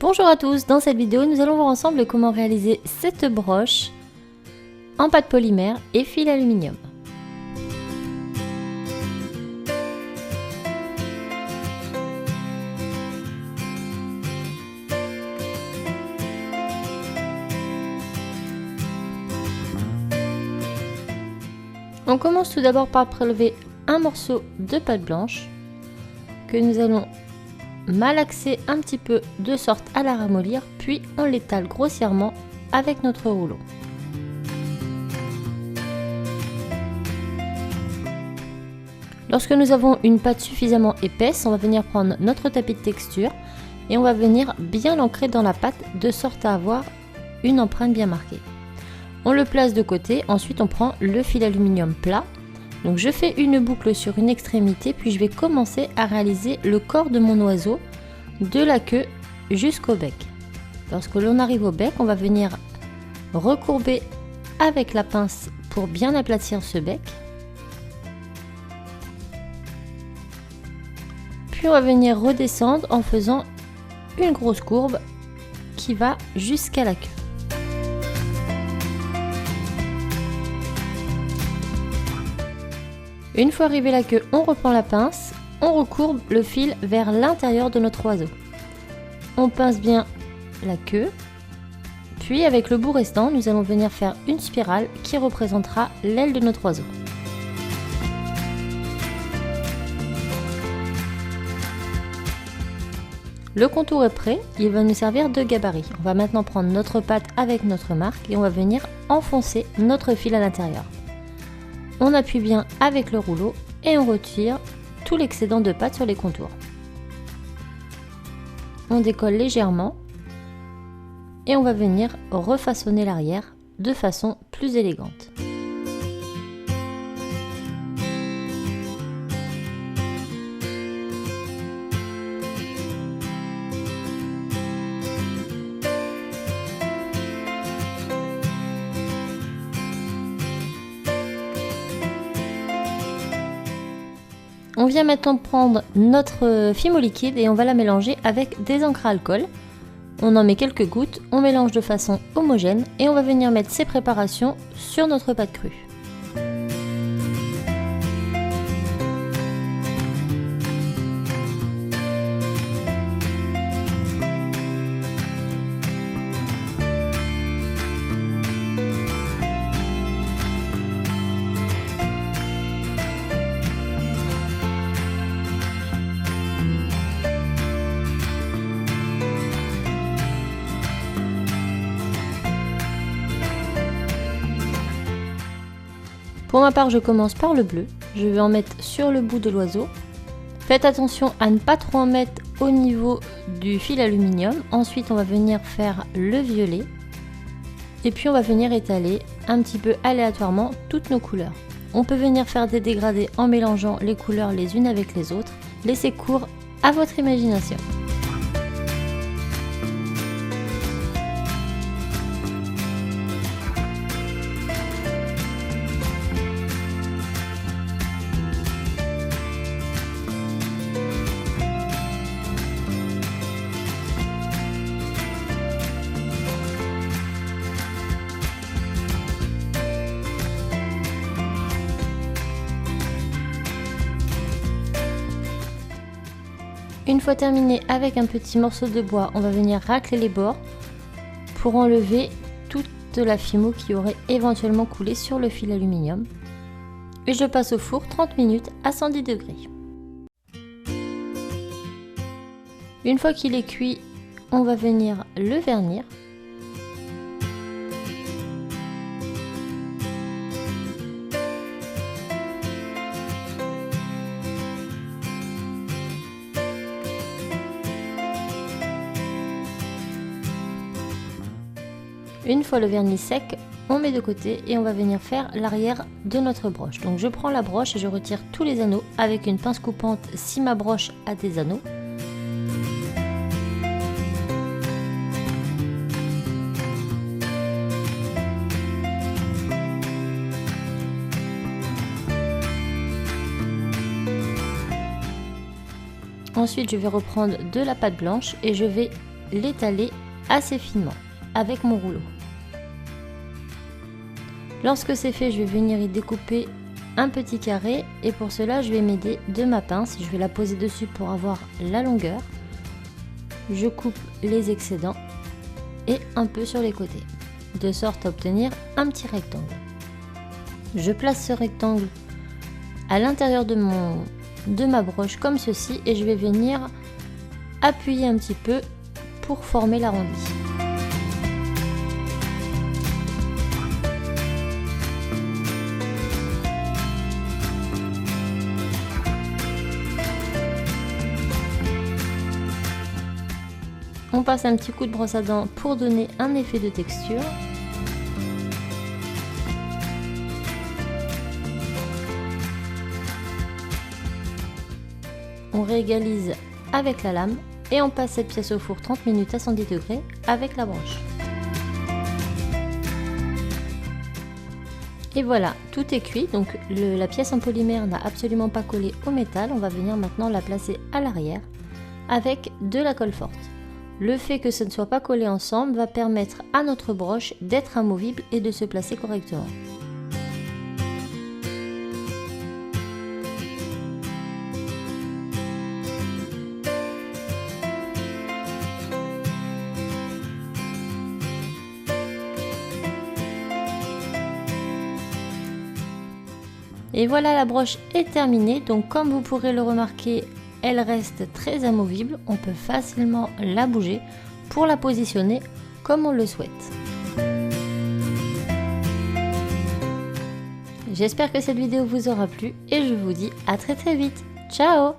Bonjour à tous, dans cette vidéo nous allons voir ensemble comment réaliser cette broche en pâte polymère et fil aluminium. On commence tout d'abord par prélever un morceau de pâte blanche que nous allons malaxer un petit peu de sorte à la ramollir, puis on l'étale grossièrement avec notre rouleau. Lorsque nous avons une pâte suffisamment épaisse, on va venir prendre notre tapis de texture et on va venir bien l'ancrer dans la pâte de sorte à avoir une empreinte bien marquée. On le place de côté, ensuite on prend le fil aluminium plat. Donc je fais une boucle sur une extrémité, puis je vais commencer à réaliser le corps de mon oiseau, de la queue jusqu'au bec. Lorsque l'on arrive au bec, on va venir recourber avec la pince pour bien aplatir ce bec. Puis on va venir redescendre en faisant une grosse courbe qui va jusqu'à la queue. Une fois arrivé la queue, on reprend la pince, on recourbe le fil vers l'intérieur de notre oiseau. On pince bien la queue, puis avec le bout restant, nous allons venir faire une spirale qui représentera l'aile de notre oiseau. Le contour est prêt, il va nous servir de gabarit. On va maintenant prendre notre pâte avec notre marque et on va venir enfoncer notre fil à l'intérieur. On appuie bien avec le rouleau et on retire tout l'excédent de pâte sur les contours. On décolle légèrement et on va venir refaçonner l'arrière de façon plus élégante. On vient maintenant prendre notre fimo liquide et on va la mélanger avec des encres à alcool. On en met quelques gouttes, on mélange de façon homogène et on va venir mettre ces préparations sur notre pâte crue. Pour ma part, je commence par le bleu. Je vais en mettre sur le bout de l'oiseau. Faites attention à ne pas trop en mettre au niveau du fil aluminium. Ensuite, on va venir faire le violet. Et puis, on va venir étaler un petit peu aléatoirement toutes nos couleurs. On peut venir faire des dégradés en mélangeant les couleurs les unes avec les autres. Laissez cours à votre imagination. Une fois terminé avec un petit morceau de bois, on va venir racler les bords pour enlever toute la fimo qui aurait éventuellement coulé sur le fil aluminium. Et je passe au four 30 minutes à 110 degrés. Une fois qu'il est cuit, on va venir le vernir. Une fois le vernis sec, on met de côté et on va venir faire l'arrière de notre broche. Donc je prends la broche et je retire tous les anneaux avec une pince coupante si ma broche a des anneaux. Ensuite, je vais reprendre de la pâte blanche et je vais l'étaler assez finement avec mon rouleau. Lorsque c'est fait, je vais venir y découper un petit carré et pour cela je vais m'aider de ma pince. Je vais la poser dessus pour avoir la longueur. Je coupe les excédents et un peu sur les côtés, de sorte à obtenir un petit rectangle. Je place ce rectangle à l'intérieur de ma broche comme ceci et je vais venir appuyer un petit peu pour former l'arrondi. On passe un petit coup de brosse à dents pour donner un effet de texture. On réégalise avec la lame et on passe cette pièce au four 30 minutes à 110 degrés avec la broche. Et voilà, tout est cuit, donc la pièce en polymère n'a absolument pas collé au métal. On va venir maintenant la placer à l'arrière avec de la colle forte. Le fait que ce ne soit pas collé ensemble va permettre à notre broche d'être amovible et de se placer correctement. Et voilà, la broche est terminée, donc comme vous pourrez le remarquer, elle reste très amovible, on peut facilement la bouger pour la positionner comme on le souhaite. J'espère que cette vidéo vous aura plu et je vous dis à très vite. Ciao!